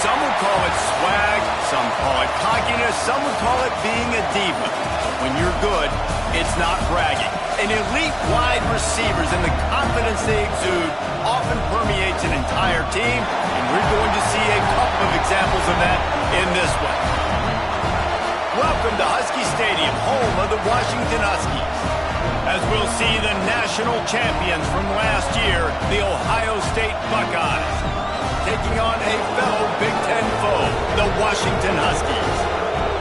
Some would call it swag, some call it cockiness, some would call it being a diva. But when you're good, it's not bragging. An elite wide receivers and the confidence they exude often permeates an entire team, and we're going to see a couple of examples of that in this one. Welcome to Husky Stadium, home of the Washington Huskies, as we'll see the national champions from last year, the Ohio State Buckeyes, taking on a fellow Big Ten foe, the Washington Huskies.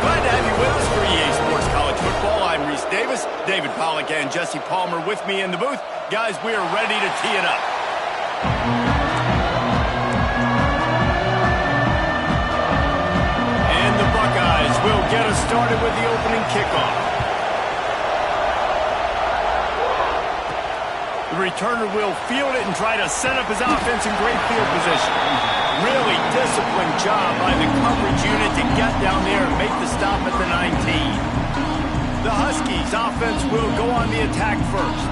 Glad to have you with us for EA Sports College Football. I'm Reese Davis, David Pollack and Jesse Palmer with me in the booth. Guys, we are ready to tee it up. And the Buckeyes will get us started with the opening kickoff. The returner will field it and try to set up his offense in great field position. Really disciplined job by the coverage unit to get down there and make the stop at the 19. The Huskies offense will go on the attack first.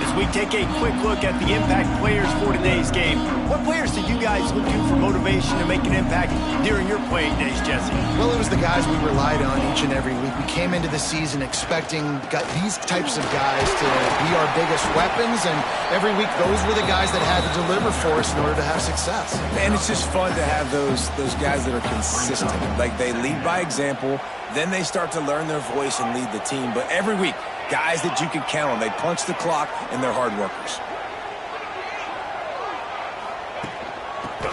As we take a quick look at the impact players for today's game, what players did you guys look to for motivation to make an impact during your playing days, Jesse? Well, it was the guys we relied on each and every week. We came into the season expecting these types of guys to be our biggest weapons, and every week those were the guys that had to deliver for us in order to have success. And it's just fun to have those guys that are consistent. Like, they lead by example, then they start to learn their voice and lead the team. But every week, guys that you can count on. They punch the clock, and they're hard workers.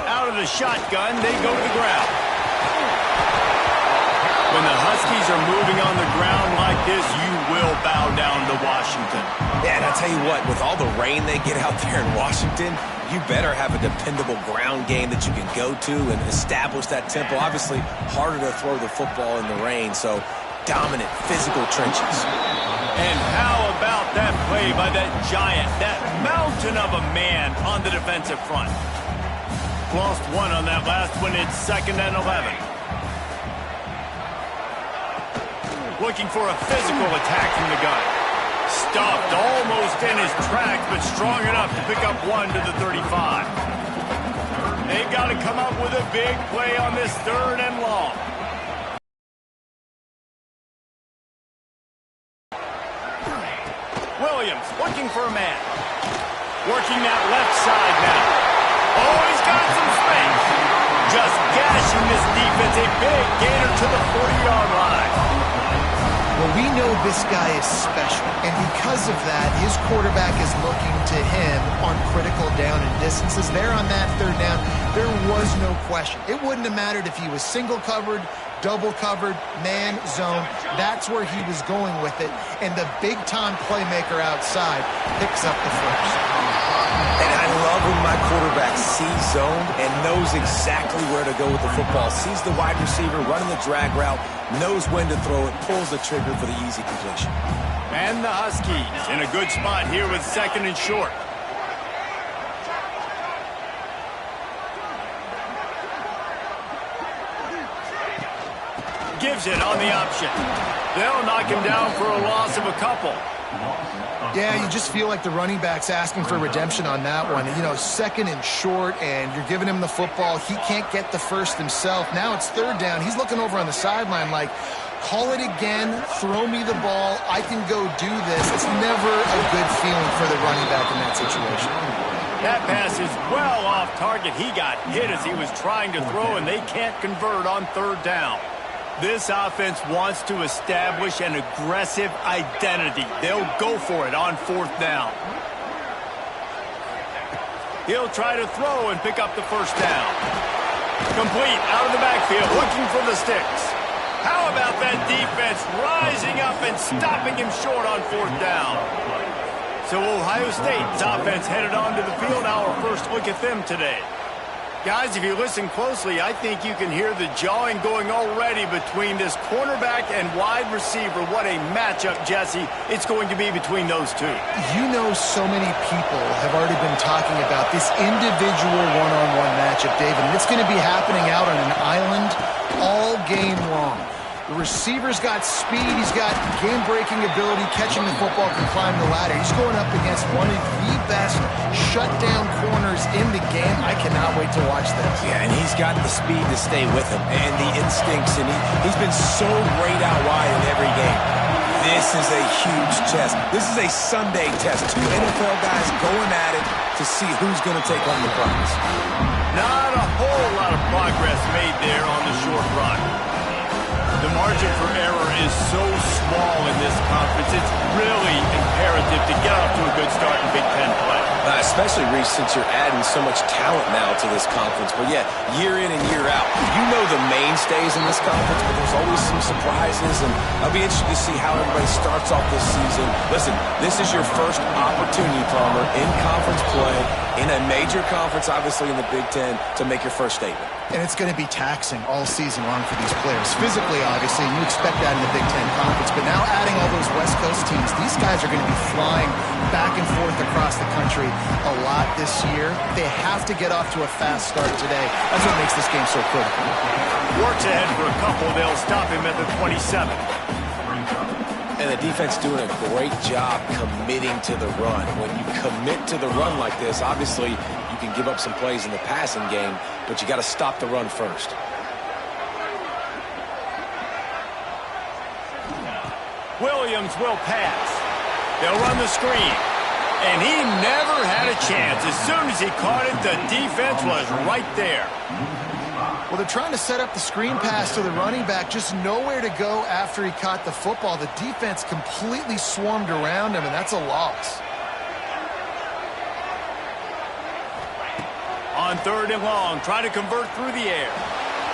Out of the shotgun, they go to the ground. When the Huskies are moving on the ground like this, you will bow down to Washington. Yeah, and I'll tell you what, with all the rain they get out there in Washington, you better have a dependable ground game that you can go to and establish that tempo. Obviously, harder to throw the football in the rain, so dominant physical trenches. And how about that play by that giant, that mountain of a man on the defensive front? Lost one on that last one. It's 2nd and 11. Looking for a physical attack from the gun. Stopped almost in his tracks, but strong enough to pick up one to the 35. They've got to come up with a big play on this 3rd and long. Williams looking for a man. Working that left side now. Oh, he's got some space. Just gashing this defense. A big gainer to the 40-yard line. Well, we know this guy is special, and because of that, his quarterback is looking to him on critical down and distances. There on that 3rd down, there was no question. It wouldn't have mattered if he was single covered, double covered, man, zone. That's where he was going with it, and the big-time playmaker outside picks up the first. And I love when my quarterback sees zone and knows exactly where to go with the football. Sees the wide receiver running the drag route, knows when to throw it, pulls the trigger for the easy completion. And the Huskies in a good spot here with 2nd and short. Gives it on the option. They'll knock him down for a loss of a couple. Yeah, you just feel like the running back's asking for redemption on that one. You know, 2nd and short, and you're giving him the football. He can't get the first himself. Now it's 3rd down. He's looking over on the sideline like, call it again, throw me the ball, I can go do this. It's never a good feeling for the running back in that situation. That pass is well off target. He got hit as he was trying to throw, and they can't convert on 3rd down. This offense wants to establish an aggressive identity. They'll go for it on 4th down. He'll try to throw and pick up the 1st down. Complete out of the backfield, looking for the sticks. How about that defense defense rising up and stopping him short on 4th down. So Ohio State's offense headed onto the field. Our first look at them today. Guys, if you listen closely, I think you can hear the jawing going already between this cornerback and wide receiver. What a matchup, Jesse, it's going to be between those two. You know, so many people have already been talking about this individual one-on-one matchup, David, and it's going to be happening out on an island all game long. The receiver's got speed, he's got game-breaking ability, catching the football, can climb the ladder. He's going up against one of the best shutdown corners in the game. I cannot wait to watch this. Yeah, and he's got the speed to stay with him and the instincts, and he's been so great out wide in every game. This is a huge test. This is a Sunday test. Two NFL guys going at it to see who's going to take home the prize. Not a whole lot of progress made there on the short run. The margin for error is so small in this conference. It's really imperative to get off to a good start in Big Ten play. Especially, Reese, since you're adding so much talent now to this conference. But, yeah, year in and year out, you know the mainstays in this conference, but there's always some surprises. And I'll be interested to see how everybody starts off this season. Listen, this is your first opportunity, Palmer, in conference play, in a major conference, obviously in the Big Ten, to make your first statement. And it's going to be taxing all season long for these players. Physically, obviously, you expect that in the Big Ten Conference. But now adding all those West Coast teams, these guys are going to be flying back and forth across the country a lot this year. They have to get off to a fast start today. That's what makes this game so critical. Works ahead for a couple. They'll stop him at the 27. And the defense doing a great job committing to the run. When you commit to the run like this, obviously you can give up some plays in the passing game, but you got to stop the run first. Williams will pass. They'll run the screen. And he never had a chance. As soon as he caught it, the defense was right there. Well, they're trying to set up the screen pass to the running back, just nowhere to go after he caught the football. The defense completely swarmed around him, and that's a loss. On 3rd and long, trying to convert through the air.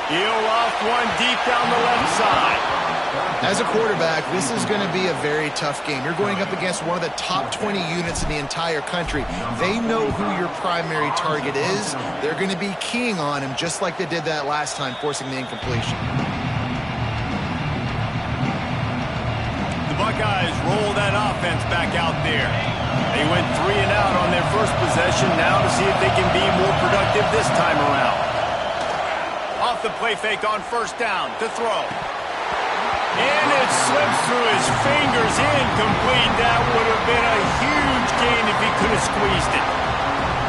He'll off one deep down the left side. As a quarterback, this is going to be a very tough game. You're going up against one of the top 20 units in the entire country. They know who your primary target is. They're going to be keying on him just like they did that last time, forcing the incompletion. The Buckeyes roll that offense back out there. They went 3 and out on their first possession. Now to see if they can be more productive this time around. Off the play fake on 1st down to throw. And it slips through his fingers, incomplete. That would have been a huge gain if he could have squeezed it.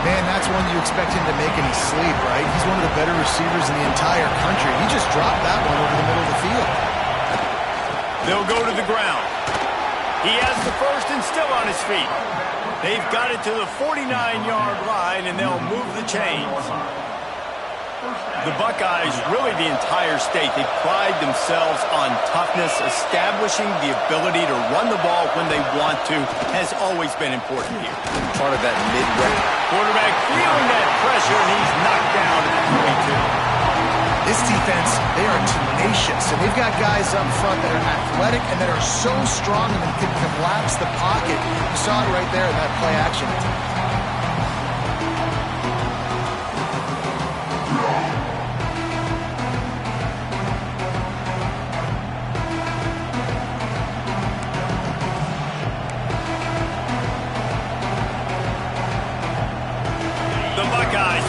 Man, that's one you expect him to make in his sleep, right? He's one of the better receivers in the entire country. He just dropped that one over the middle of the field. They'll go to the ground. He has the first and still on his feet. They've got it to the 49-yard line, and they'll move the chains. The Buckeyes, really the entire state, they pride themselves on toughness. Establishing the ability to run the ball when they want to has always been important here. Part of that mid-range. Quarterback feeling that pressure, and he's knocked down at the 22. This defense, they are tenacious, and they've got guys up front that are athletic and that are so strong and can collapse the pocket. You saw it right there in that play action.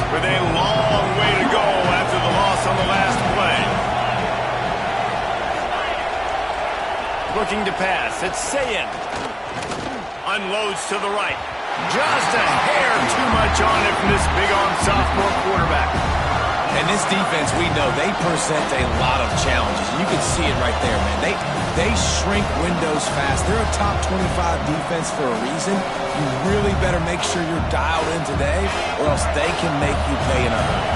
With a long way to go after the loss on the last play. Looking to pass. It's Sayin. Unloads to the right. Just a hair too much on it from this big-arm sophomore quarterback. And this defense, we know, they present a lot of challenges. You can see it right there, man. They shrink windows fast. They're a top 25 defense for a reason. You really better make sure you're dialed in today, or else they can make you pay in a hurry.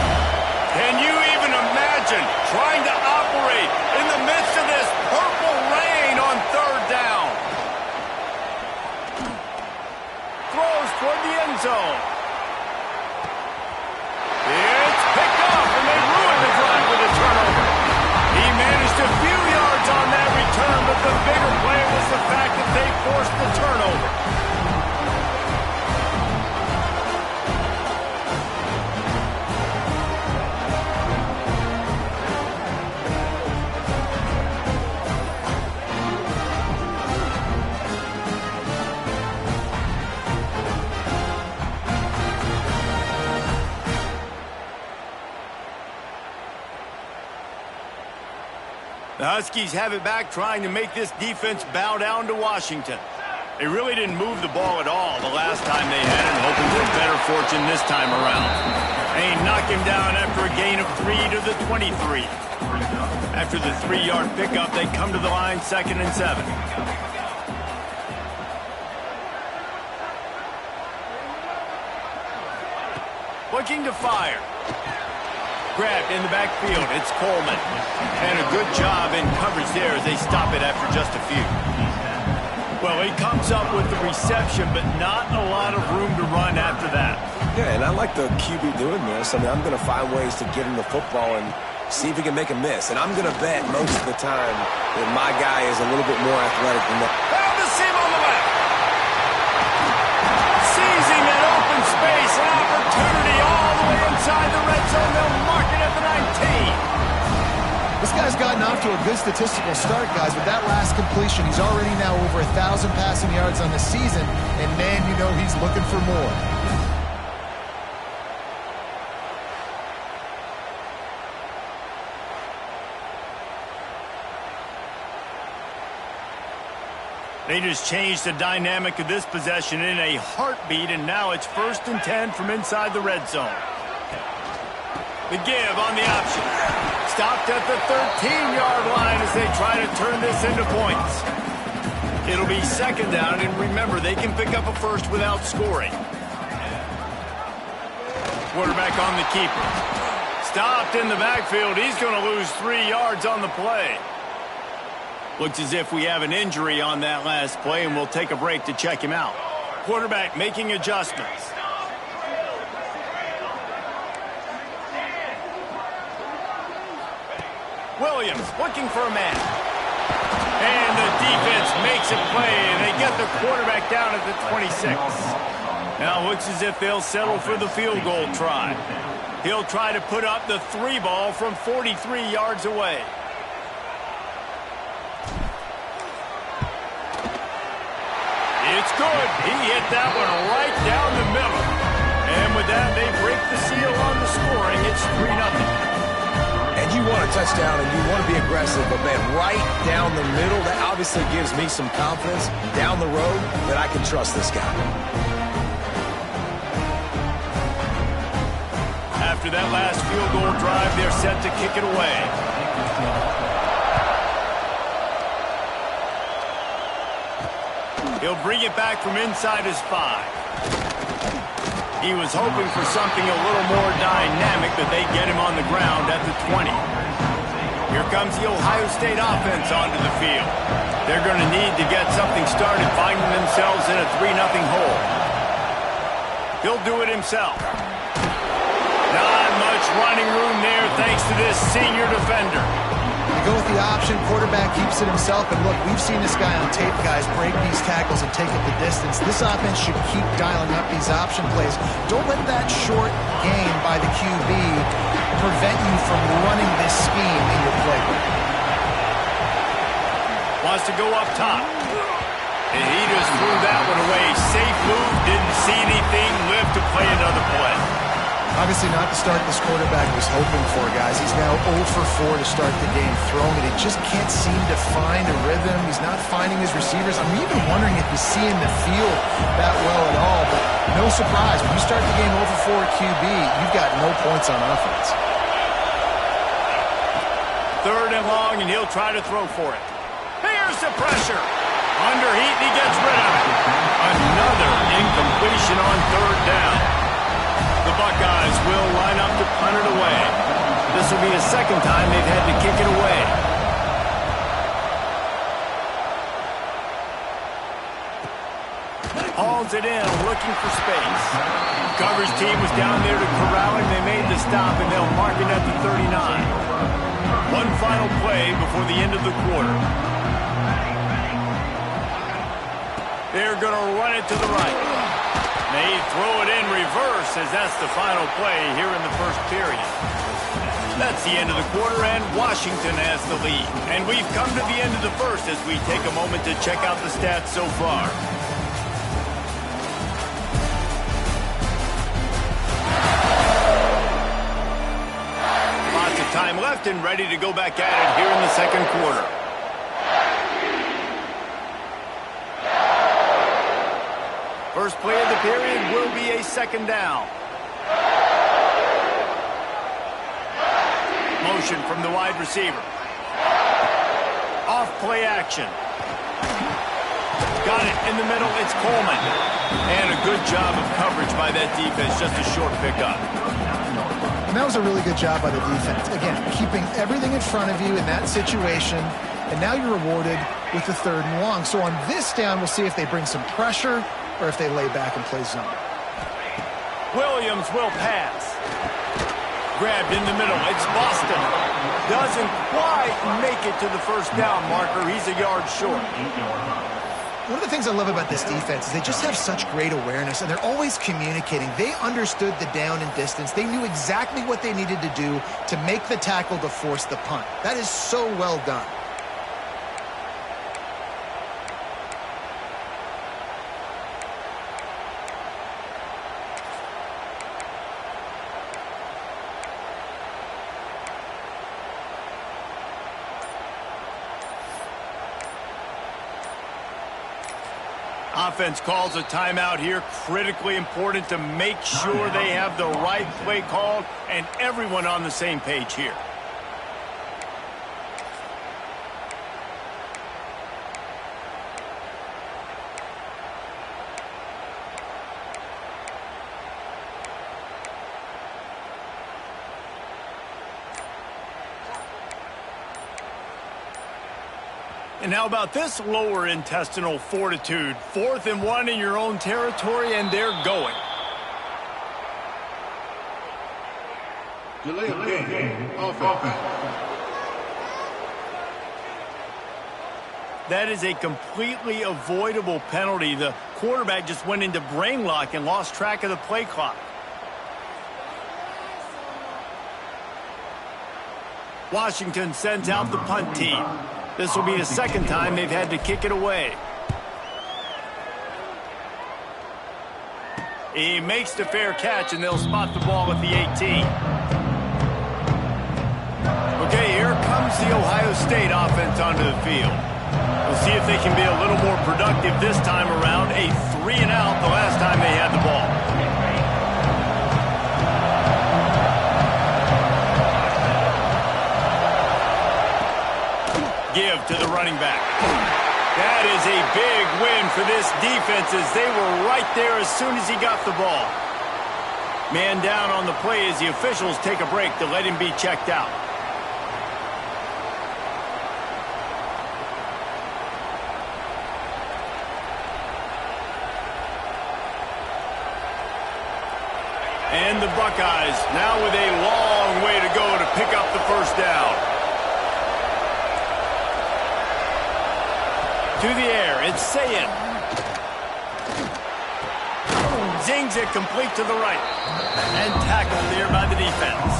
Can you even imagine trying to operate in the midst of this purple rain on 3rd down? Throws toward the end zone. It's picked off, and they ruin the drive with a turnover. He managed a few yards on that return, but force the turnover. The Huskies have it back, trying to make this defense bow down to Washington. They really didn't move the ball at all the last time they had it, hoping for better fortune this time around. They knock him down after a gain of 3 to the 23. After the 3-yard pickup, they come to the line 2nd and 7. Looking to fire. Grabbed in the backfield, it's Coleman. And a good job in coverage there as they stop it after just a few. Well, he comes up with the reception, but not a lot of room to run after that. Yeah, and I like the QB doing this. I mean, I'm going to find ways to give him the football and see if he can make a miss. And I'm going to bet most of the time that my guy is a little bit more athletic than that. Found the seam on the left. Seizing that open space, an opportunity all the way inside the red zone. They'll mark it at the 19. This guy's gotten off to a good statistical start, guys. With that last completion, he's already now over 1,000 passing yards on the season. And, man, you know he's looking for more. They just changed the dynamic of this possession in a heartbeat, and now it's 1st and 10 from inside the red zone. The give on the option. Stopped at the 13-yard line as they try to turn this into points. It'll be 2nd down, and remember, they can pick up a first without scoring. Quarterback on the keeper. Stopped in the backfield. He's going to lose 3 yards on the play. Looks as if we have an injury on that last play, and we'll take a break to check him out. Quarterback making adjustments. Williams looking for a man. And the defense makes a play, and they get the quarterback down at the 26. Now looks as if they'll settle for the field goal try. He'll try to put up the 3 ball from 43 yards away. It's good. He hit that one right down the middle. And with that, they break the seal on the scoring. It's 3-0. And you want a touchdown and you want to be aggressive, but, man, right down the middle, that obviously gives me some confidence down the road that I can trust this guy. After that last field goal drive, they're set to kick it away. He'll bring it back from inside his 5. He was hoping for something a little more dynamic, but they get him on the ground at the 20. Here comes the Ohio State offense onto the field. They're going to need to get something started, finding themselves in a 3-0 hole. He'll do it himself. Not much running room there thanks to this senior defender. They go with the option, quarterback keeps it himself, and look, we've seen this guy on tape, guys, break these tackles and take it the distance. This offense should keep dialing up these option plays. Don't let that short gain by the QB prevent you from running this scheme in your playbook. Wants to go up top. And he just threw that one away. Safe move, didn't see anything, lived to play another play. Obviously not the start this quarterback was hoping for, guys. He's now 0 for 4 to start the game throwing it. He just can't seem to find a rhythm. He's not finding his receivers. I'm even wondering if he's seeing the field that well at all. But no surprise, when you start the game 0 for 4 QB, you've got no points on offense. 3rd and long, and he'll try to throw for it. Here's the pressure. Under heat, and he gets rid of it. Another incompletion on 3rd down. The Buckeyes will line up to punt it away. This will be the 2nd time they've had to kick it away. Hauls it in, looking for space. Coverage team was down there to corral him. They made the stop, and they'll mark it at the 39. One final play before the end of the quarter. They're going to run it to the right. They throw it in reverse as that's the final play here in the first period. That's the end of the quarter, and Washington has the lead. And we've come to the end of the first as we take a moment to check out the stats so far. Lots of time left and ready to go back at it here in the second quarter. First play of the period will be a second down. Motion from the wide receiver. Off play action. Got it in the middle. It's Coleman. And a good job of coverage by that defense. Just a short pickup. And that was a really good job by the defense. Again, keeping everything in front of you in that situation. And now you're rewarded with the 3rd and long. So on this down, we'll see if they bring some pressure or if they lay back and play zone. Williams will pass. Grabbed in the middle. It's Boston. Doesn't quite make it to the first down marker. He's a yard short. One of the things I love about this defense is they just have such great awareness, and they're always communicating. They understood the down and distance. They knew exactly what they needed to do to make the tackle to force the punt. That is so well done. Offense calls a timeout here. Critically important to make sure they have the right play called and everyone on the same page here. And how about this lower intestinal fortitude? 4th and 1 in your own territory, and they're going. Delay of game. Offense. That is a completely avoidable penalty. The quarterback just went into brain lock and lost track of the play clock. Washington sends out the punt team. This will be the second time they've had to kick it away. He makes the fair catch, and they'll spot the ball at the 18. Okay, here comes the Ohio State offense onto the field. We'll see if they can be a little more productive this time around. A 3-and-out the last time they had the ball. Give to the running back. That is a big win for this defense as they were right there as soon as he got the ball. Man down on the play as the officials take a break to let him be checked out. And the Buckeyes now with a long way to go to pick up the first down. To the air, it's Sayin. Zings it complete to the right. And tackled there by the defense.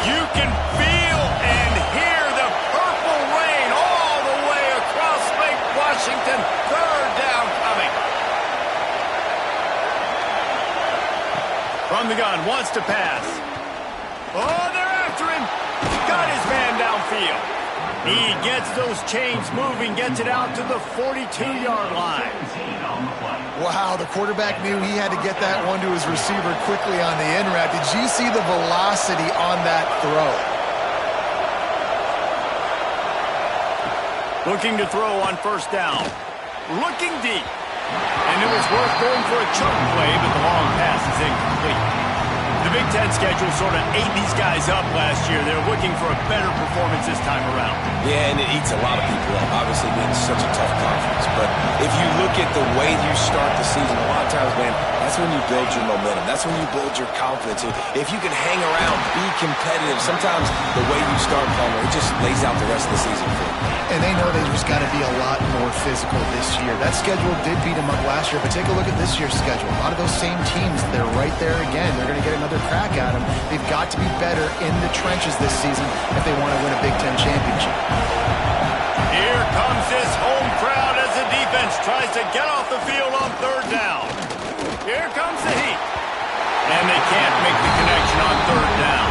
You can feel and hear the purple rain all the way across Lake Washington. From the gun, wants to pass. Oh, they're after him. Got his man downfield. He gets those chains moving, gets it out to the 42-yard line. Wow, the quarterback knew he had to get that one to his receiver quickly on the in route. Did you see the velocity on that throw? Looking to throw on first down. Looking deep. And it was worth going for a chunk play, but the long pass is incomplete. The Big Ten schedule sort of ate these guys up last year. They're looking for a better performance this time around. Yeah, and it eats a lot of people up, obviously being such a tough conference. But if you look look at the way you start the season, a lot of times, man, that's when you build your momentum. That's when you build your confidence. If you can hang around, be competitive, sometimes the way you start, Palmer, it just lays out the rest of the season for you. And they know they just got to be a lot more physical this year. That schedule did beat them up last year, but take a look at this year's schedule. A lot of those same teams, they're right there again. They're going to get another crack at them. They've got to be better in the trenches this season if they want to win a Big Ten championship. Here comes this home crowd as the defense tries to get off the field on third down. Here comes the heat. And they can't make the connection on third down.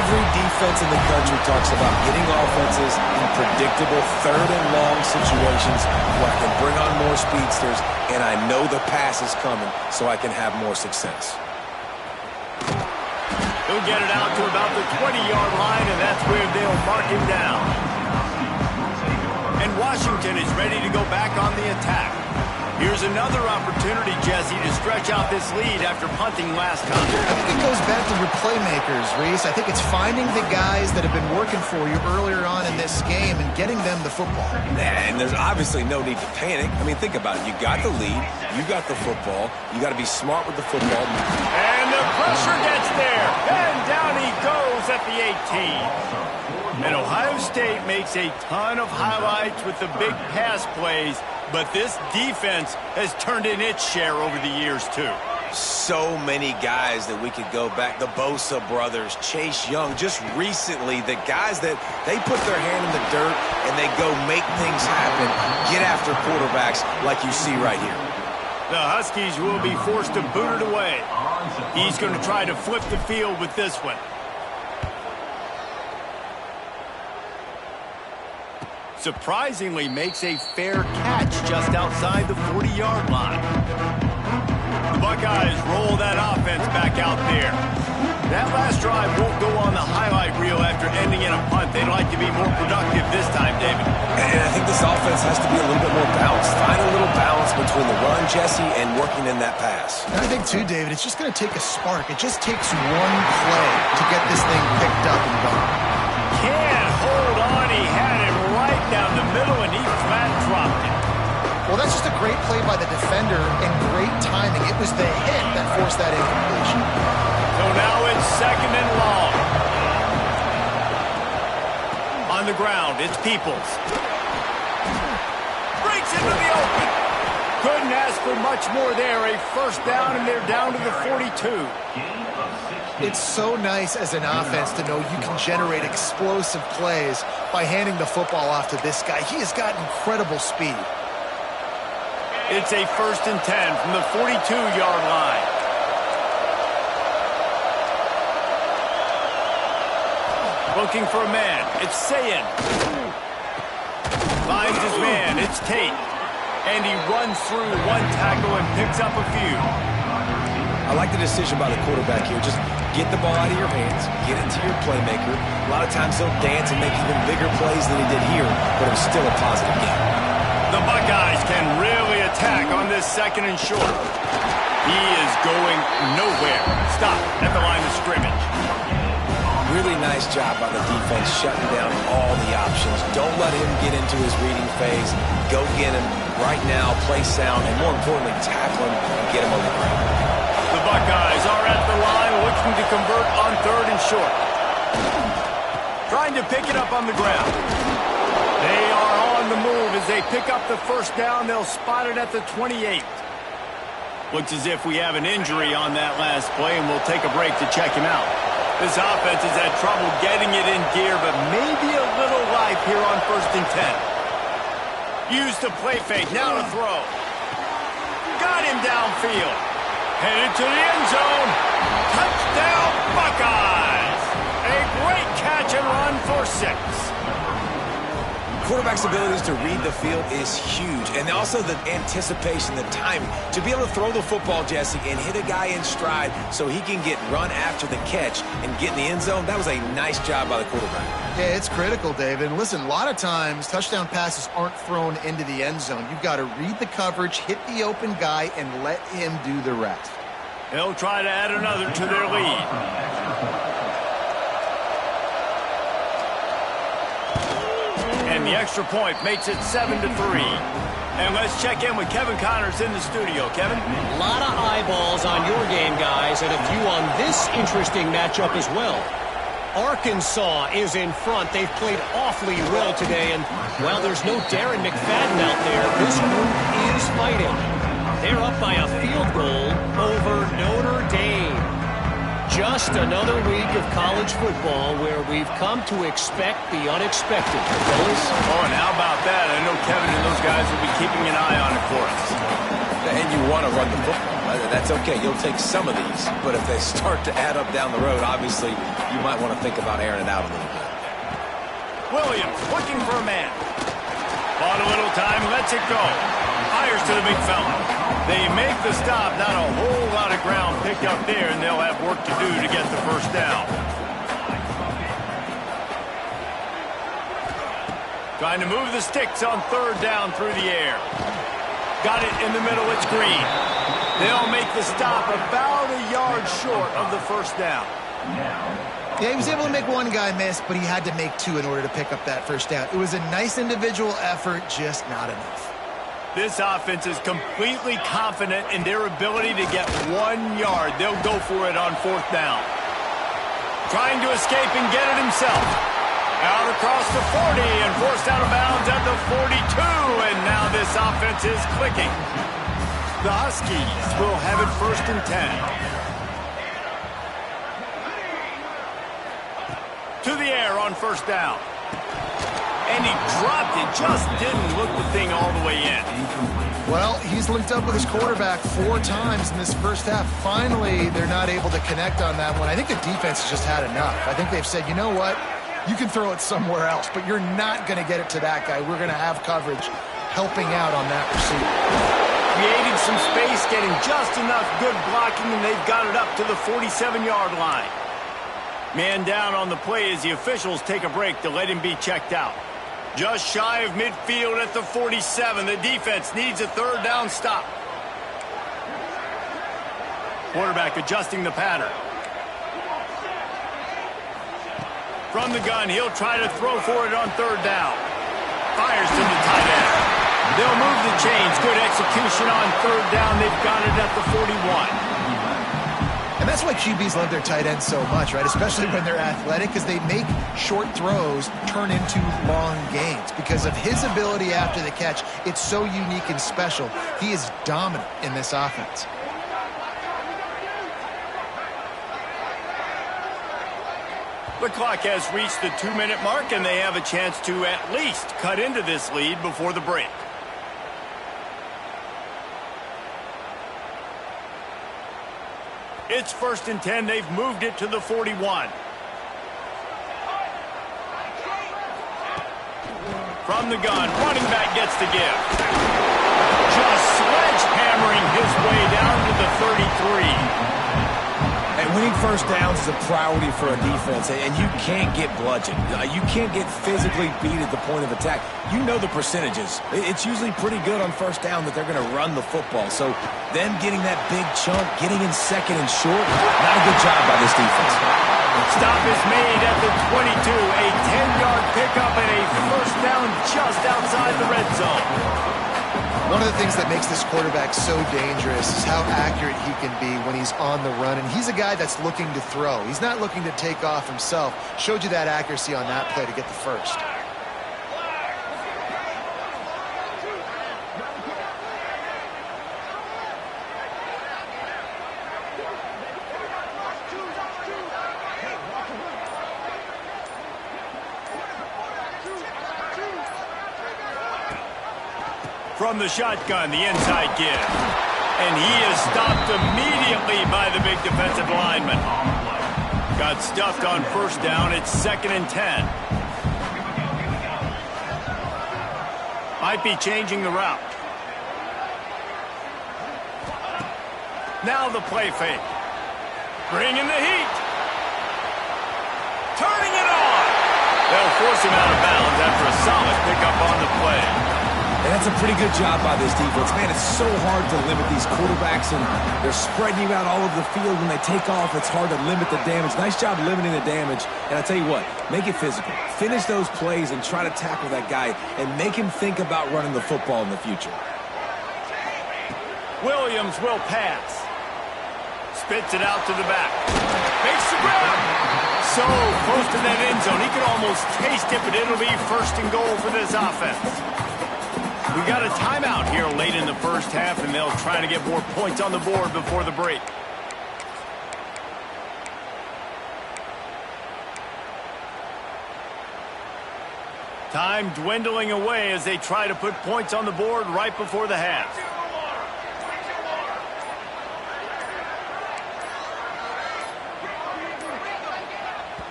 Every defense in the country talks about getting offenses in predictable third and long situations where I can bring on more speedsters and I know the pass is coming so I can have more success. He'll get it out to about the 20-yard line, and that's where they'll mark him down. And Washington is ready to go back on the attack. Here's another opportunity, Jesse, to stretch out this lead after punting last time. I think it goes back to your playmakers, Reese. I think it's finding the guys that have been working for you earlier on in this game and getting them the football. And there's obviously no need to panic. I mean, think about it. You got the lead. You got the football. You got to be smart with the football. And the pressure gets there. And down he goes at the 18. And Ohio State makes a ton of highlights with the big pass plays, but this defense has turned in its share over the years, too. So many guys that we could go back. The Bosa brothers, Chase Young. Just recently, the guys that they put their hand in the dirt and they go make things happen, get after quarterbacks like you see right here. The Huskies will be forced to boot it away. He's going to try to flip the field with this one. Surprisingly makes a fair catch just outside the 40-yard line. The Buckeyes roll that offense back out there. That last drive won't go on the highlight reel after ending in a punt. They'd like to be more productive this time, David. And I think this offense has to be a little bit more balanced. Find a little balance between the run, Jesse, and working in that pass. And I think, too, David, it's just going to take a spark. It just takes one play to get this thing picked up and going. Can't hold on. He had it right down the middle, and he flat dropped it. Well, that's just a great play by the defender and great timing. It was the hit that forced that incompletion. So now it's second and long. On the ground, it's Peoples. Breaks into the open. Couldn't ask for much more there. A first down, and they're down to the 42. It's so nice as an offense to know you can generate explosive plays by handing the football off to this guy. He has got incredible speed. It's a first and 10 from the 42-yard line. Looking for a man. It's Sayin. Finds his man. It's Tate. And he runs through one tackle and picks up a few. I like the decision by the quarterback here. Just get the ball out of your hands, get it to your playmaker. A lot of times he'll dance and make even bigger plays than he did here, but it was still a positive game. The Buckeyes can really attack on this second and short. He is going nowhere. Stop at the line of scrimmage. Really nice job by the defense shutting down all the options. Don't let him get into his reading phase. Go get him right now, play sound, and more importantly, tackle him and get him on the ground. The Buckeyes are at the line looking to convert on third and short. Trying to pick it up on the ground. They are on the move as they pick up the first down. They'll spot it at the 28. Looks as if we have an injury on that last play, and we'll take a break to check him out. This offense has had trouble getting it in gear, but maybe a little life here on first and 10. Use the play fake. Now to throw. Got him downfield. Headed to the end zone. Touchdown, Buckeyes. A great catch and run for 6. Quarterback's abilities to read the field is huge, and also the anticipation, the timing. To be able to throw the football, Jesse, and hit a guy in stride so he can get run after the catch and get in the end zone, that was a nice job by the quarterback. Yeah, it's critical, David. And listen, a lot of times touchdown passes aren't thrown into the end zone. You've got to read the coverage, hit the open guy, and let him do the rest. They'll try to add another to their lead. And the extra point makes it 7-3. And let's check in with Kevin Connors in the studio. Kevin? A lot of eyeballs on your game, guys, and a few on this interesting matchup as well. Arkansas is in front. They've played awfully well today, and while there's no Darren McFadden out there, this group is fighting. They're up by a field goal over Notre Dame. Just another week of college football where we've come to expect the unexpected, fellas. Oh, and how about that? I know Kevin and those guys will be keeping an eye on it for us. And you want to run the football. That's okay. You'll take some of these. But if they start to add up down the road, obviously, you might want to think about airing it out a little bit. Williams looking for a man. Bought a little time, lets it go. Fires to the big fella. They make the stop. Not a whole lot of ground picked up there, and they'll have work to do to get the first down. Trying to move the sticks on third down through the air. Got it in the middle. It's Green. They'll make the stop about a yard short of the first down. Yeah, he was able to make one guy miss, but he had to make two in order to pick up that first down. It was a nice individual effort, just not enough. This offense is completely confident in their ability to get 1 yard. They'll go for it on fourth down. Trying to escape and get it himself. Out across the 40 and forced out of bounds at the 42. And now this offense is clicking. The Huskies will have it 1st and 10. To the air on first down. And he dropped it, just didn't look the thing all the way in. Well, he's linked up with his quarterback 4 times in this first half. Finally, they're not able to connect on that one. I think the defense has just had enough. I think they've said, you know what? You can throw it somewhere else, but you're not going to get it to that guy. We're going to have coverage helping out on that receiver. Creating some space, getting just enough good blocking, and they've got it up to the 47-yard line. Man down on the play as the officials take a break to let him be checked out. Just shy of midfield at the 47. The defense needs a third down stop. Quarterback adjusting the pattern. From the gun, he'll try to throw for it on third down. Fires to the tight end. They'll move the chains. Good execution on third down. They've got it at the 41. And that's why QBs love their tight ends so much, right? Especially when they're athletic, because they make short throws turn into long gains. Because of his ability after the catch, it's so unique and special. He is dominant in this offense. The clock has reached the 2-minute mark, and they have a chance to at least cut into this lead before the break. It's 1st and 10. They've moved it to the 41. From the gun, running back gets the give. Just sledgehammering his way down to the 33. And winning first downs is a priority for a defense, and you can't get bludgeoned. You can't get physically beat at the point of attack. You know the percentages. It's usually pretty good on first down that they're going to run the football. So them getting that big chunk, getting in second and short, not a good job by this defense. Stop is made at the 22. A 10-yard pickup and a first down just outside the red zone. One of the things that makes this quarterback so dangerous is how accurate he can be when he's on the run. And he's a guy that's looking to throw. He's not looking to take off himself. Showed you that accuracy on that play to get the first. From the shotgun, the inside give. And he is stopped immediately by the big defensive lineman. Got stuffed on first down. It's 2nd and 10. Might be changing the route. Now the play fake. Bringing the heat. Turning it on. They'll force him out of bounds after a solid pickup on the play. And that's a pretty good job by this defense. Man, it's so hard to limit these quarterbacks, and they're spreading you out all over the field. When they take off, it's hard to limit the damage. Nice job limiting the damage. And I tell you what, make it physical. Finish those plays and try to tackle that guy and make him think about running the football in the future. Williams will pass. Spits it out to the back. Makes the grab. So close to that end zone. He could almost taste it, but it'll be first and goal for this offense. We got a timeout here late in the first half, and they'll try to get more points on the board before the break. Time dwindling away as they try to put points on the board right before the half.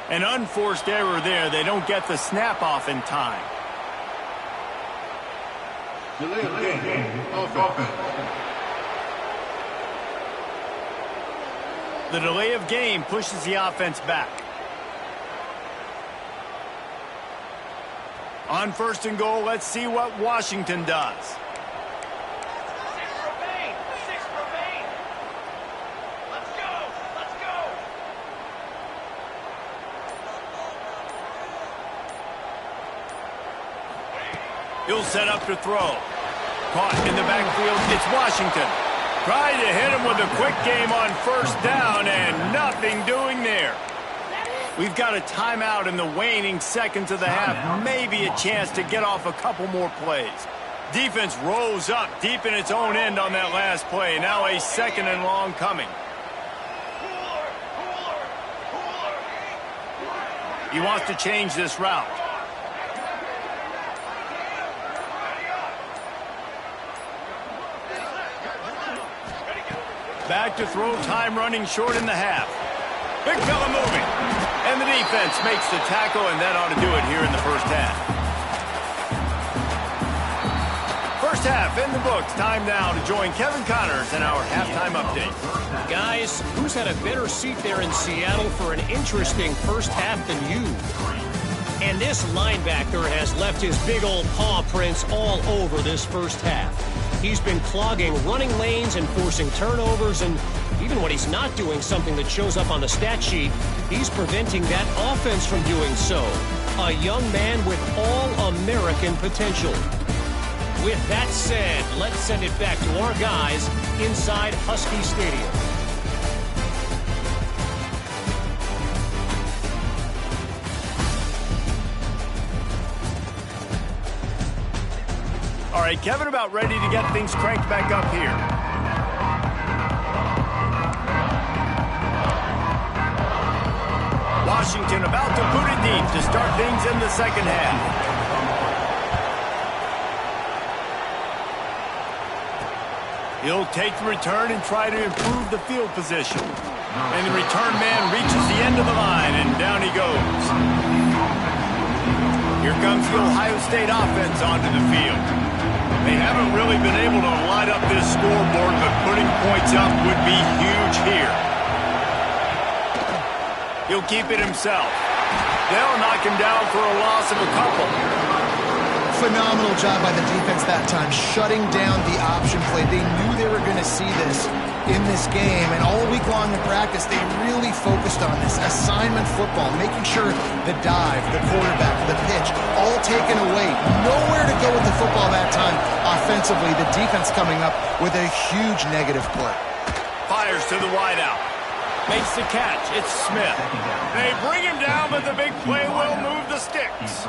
An unforced error there. They don't get the snap off in time. Delay of game. Offense. The delay of game pushes the offense back. On first and goal, let's see what Washington does. 6 remain. Let's go. He'll set up to throw. Caught in the backfield, it's Washington. Trying to hit him with a quick game on first down, and nothing doing there. We've got a timeout in the waning seconds of the half. Maybe a chance to get off a couple more plays. Defense rose up deep in its own end on that last play. Now a second and long coming. He wants to change this route. Back to throw, time running short in the half. Big fella moving. And the defense makes the tackle, and that ought to do it here in the first half. First half in the books. Time now to join Kevin Connors in our halftime update. Guys, who's had a better seat there in Seattle for an interesting first half than you? And this linebacker has left his big old paw prints all over this first half. He's been clogging running lanes and forcing turnovers, and even when he's not doing something that shows up on the stat sheet, he's preventing that offense from doing so. A young man with all-American potential. With that said, let's send it back to our guys inside Husky Stadium. All right, Kevin, about ready to get things cranked back up here. Washington about to put it deep to start things in the second half. He'll take the return and try to improve the field position. And the return man reaches the end of the line, and down he goes. Here comes the Ohio State offense onto the field. They haven't really been able to light up this scoreboard, but putting points up would be huge here. He'll keep it himself. They'll knock him down for a loss of a couple. Phenomenal job by the defense that time, shutting down the option play. They knew they were going to see this in this game, and all week long in practice, they really focused on this assignment football, making sure the dive, the quarterback, the pitch, all taken away. Nowhere to go with the football that time. Offensively, the defense coming up with a huge negative play. Fires to the wideout. Makes the catch. It's Smith. They bring him down, but the big play will move the sticks.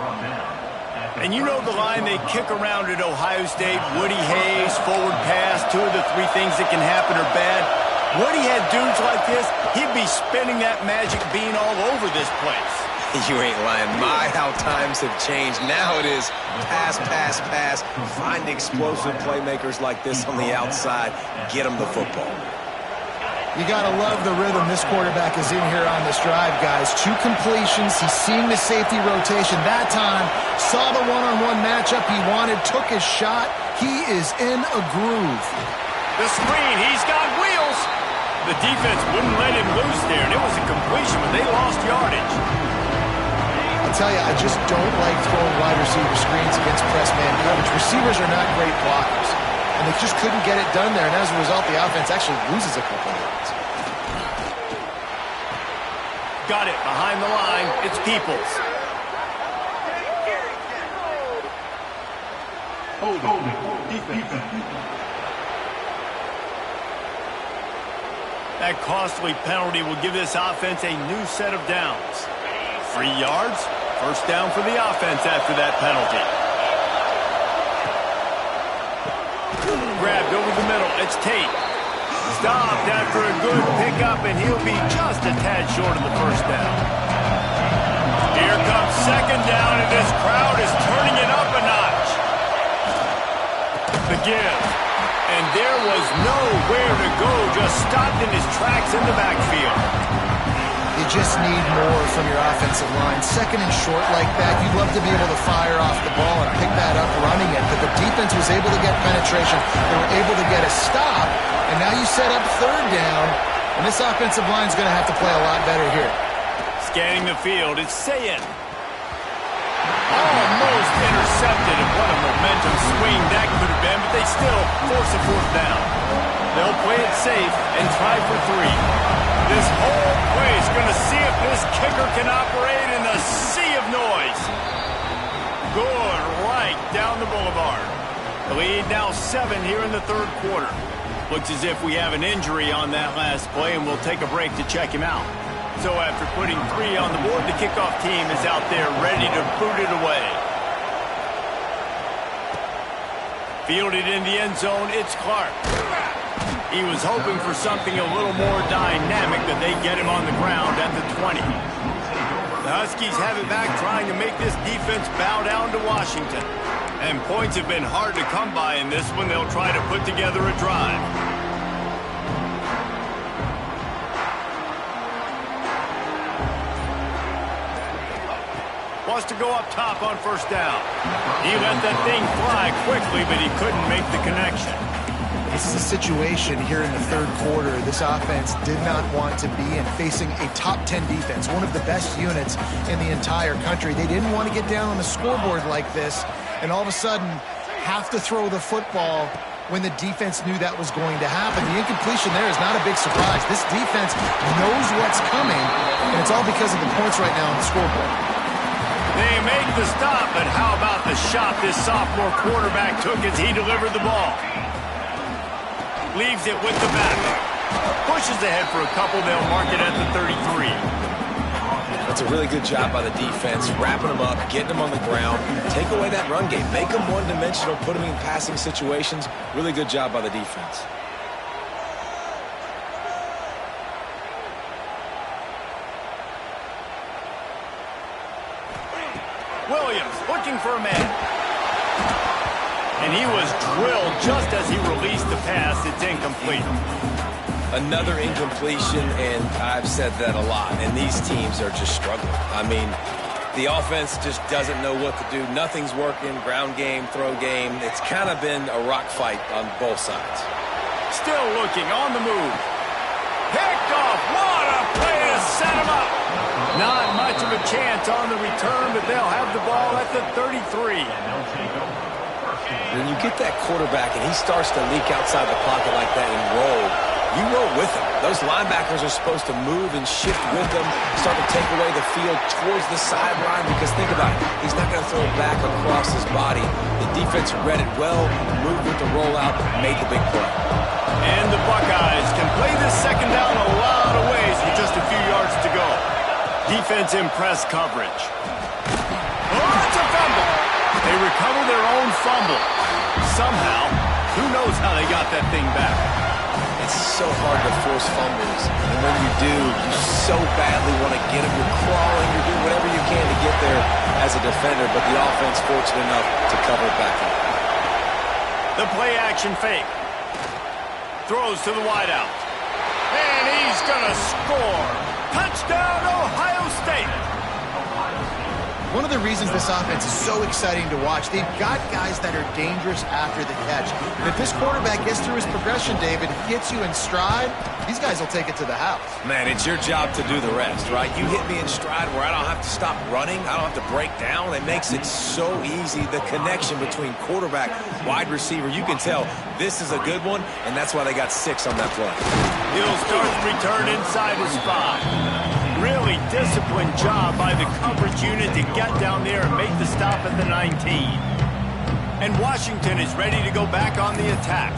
And you know the line they kick around at Ohio State, Woody Hayes, forward pass, two of the three things that can happen are bad. Woody had dudes like this, he'd be spinning that magic bean all over this place. You ain't lying. My, how times have changed. Now it is pass, pass, pass. Find explosive playmakers like this on the outside. Get them the football. You got to love the rhythm this quarterback is in here on this drive, guys. 2 completions. He's seeing the safety rotation. That time, saw the one-on-one matchup he wanted, took his shot. He is in a groove. The screen, he's got wheels. The defense wouldn't let him loose there, and it was a completion, but they lost yardage. I'll tell you, I just don't like throwing wide receiver screens against press man coverage. Receivers are not great blockers, and they just couldn't get it done there, and as a result, the offense actually loses a couple of yards. Got it behind the line. It's Peoples. Holding. Defense. That costly penalty will give this offense a new set of downs. 3 yards, first down for the offense after that penalty. Grabbed over the middle, it's Tate. Stopped after a good pickup, and he'll be just a tad short of the first down. Here comes second down, and this crowd is turning it up a notch. The give. And there was nowhere to go, just stopped in his tracks in the backfield. You just need more from your offensive line. Second and short like that, you'd love to be able to fire off the ball and pick that up running it, but the defense was able to get penetration. They were able to get a stop, and now you set up third down, and this offensive line is going to have to play a lot better here. Scanning the field, it's Sayin. Almost intercepted, and what a momentum swing that could have been, but they still force a fourth down. They'll play it safe and try for 3. This whole place going to see if this kicker can operate in the sea of noise. Good right down the boulevard. The lead now 7 here in the third quarter. Looks as if we have an injury on that last play, and we'll take a break to check him out. So after putting 3 on the board, the kickoff team is out there ready to boot it away. Fielded in the end zone, it's Clark. He was hoping for something a little more dynamic, that they get him on the ground at the 20. The Huskies have it back, trying to make this defense bow down to Washington. And points have been hard to come by in this one. They'll try to put together a drive. Wants to go up top on first down. He let that thing fly quickly, but he couldn't make the connection. This is a situation here in the third quarter this offense did not want to be in, facing a top 10 defense, one of the best units in the entire country. They didn't want to get down on the scoreboard like this, and all of a sudden have to throw the football when the defense knew that was going to happen. The incompletion there is not a big surprise. This defense knows what's coming, and it's all because of the points right now on the scoreboard. They make the stop, but how about the shot this sophomore quarterback took as he delivered the ball? Leaves it with the back. Pushes ahead for a couple. They'll mark it at the 33. That's a really good job by the defense, wrapping them up, getting them on the ground, take away that run game, make them one-dimensional, put them in passing situations. Really good job by the defense. Williams looking for a man. And he was drilled just as he released the pass. It's incomplete. Another incompletion, and I've said that a lot, and these teams are just struggling. I mean, the offense just doesn't know what to do. Nothing's working, ground game, throw game. It's kind of been a rock fight on both sides. Still looking, on the move. Picked off. What a play to set him up. Not much of a chance on the return, but they'll have the ball at the 33. When you get that quarterback and he starts to leak outside the pocket like that and roll, you roll with him. Those linebackers are supposed to move and shift with him, start to take away the field towards the sideline, because think about it, he's not going to throw it back across his body. The defense read it well, moved with the rollout, made the big play. And the Buckeyes can play this second down a lot of ways with just a few yards to go. Defense in press coverage. Oh, it's a fumble. They recover their own fumble. Somehow, who knows how they got that thing back. It's so hard to force fumbles, and when you do, you so badly want to get them. You're crawling, you're doing whatever you can to get there as a defender, but the offense fortunate enough to cover it back up. The play action fake. Throws to the wideout. And he's going to score. Touchdown, Ohio State. One of the reasons this offense is so exciting to watch, they've got guys that are dangerous after the catch. And if this quarterback gets through his progression, David, gets you in stride, these guys will take it to the house. Man, it's your job to do the rest, right? You hit me in stride where I don't have to stop running. I don't have to break down. It makes it so easy. The connection between quarterback, wide receiver, you can tell this is a good one, and that's why they got 6 on that play. He'll start the return inside his 5. Really disciplined job by the coverage unit to get down there and make the stop at the 19. And Washington is ready to go back on the attack.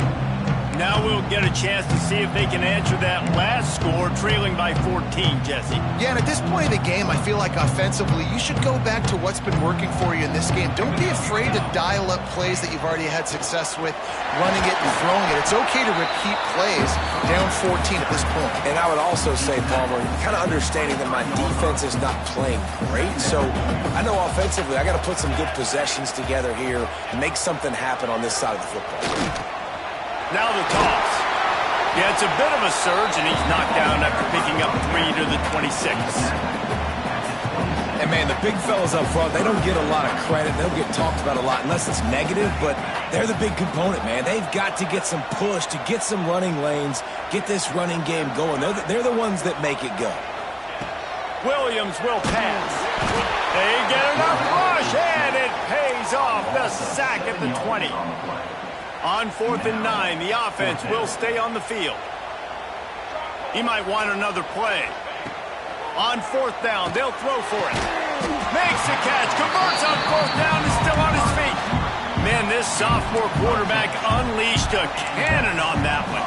Now we'll get a chance to see if they can answer that last score, trailing by 14, Jesse. Yeah, and at this point of the game, I feel like offensively, you should go back to what's been working for you in this game. Don't be afraid to dial up plays that you've already had success with, running it and throwing it. It's okay to repeat plays down 14 at this point. And I would also say, Palmer, kind of understanding that my defense is not playing great. So I know offensively, I got to put some good possessions together here and make something happen on this side of the football. Now the toss. Yeah, it's a bit of a surge, and he's knocked down after picking up 3 to the 26. And, man, the big fellas up front, they don't get a lot of credit. They don't get talked about a lot unless it's negative, but they're the big component, man. They've got to get some push, to get some running lanes, get this running game going. They're the ones that make it go. Williams will pass. They get enough rush, and it pays off. The sack at the 20. On 4th and 9, the offense will stay on the field. He might want another play. On 4th down, they'll throw for it. Makes the catch, converts on 4th down, is still on his feet. Man, this sophomore quarterback unleashed a cannon on that one.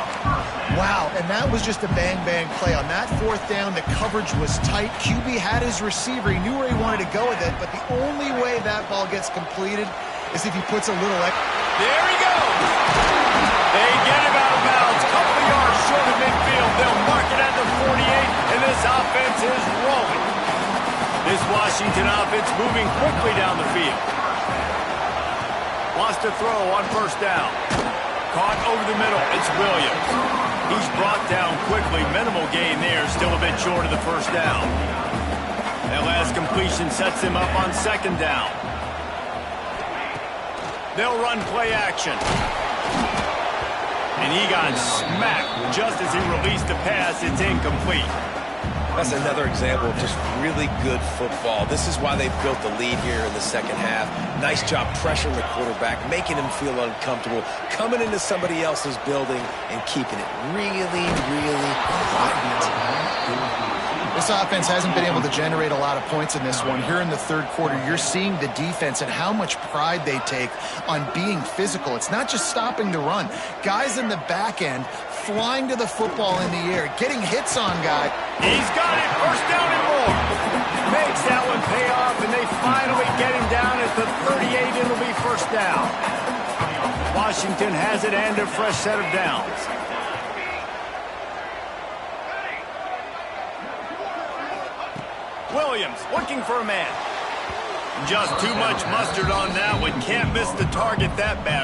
Wow, and that was just a bang-bang play. On that 4th down, the coverage was tight. QB had his receiver. He knew where he wanted to go with it, but the only way that ball gets completed is if he puts a little extra. There he goes. They get him out of bounds. Couple of yards short of midfield. They'll mark it at the 48, and this offense is rolling. This Washington offense moving quickly down the field. Wants to throw on 1st down. Caught over the middle. It's Williams. He's brought down quickly. Minimal gain there. Still a bit short of the 1st down. That last completion sets him up on 2nd down. They'll run play action. And he got smacked just as he released the pass. It's incomplete. That's another example of just really good football. This is why they've built the lead here in the 2nd half. Nice job pressuring the quarterback, making him feel uncomfortable, coming into somebody else's building and keeping it really, really quiet. This offense hasn't been able to generate a lot of points in this one. Here in the 3rd quarter, you're seeing the defense and how much pride they take on being physical. It's not just stopping the run. Guys in the back end flying to the football in the air, getting hits on guys. He's got it. 1st down and more. Makes that one pay off, and they finally get him down at the 38. It'll be 1st down. Washington has it and a fresh set of downs. Williams looking for a man. Just too much mustard on that one. Can't miss the target that bad.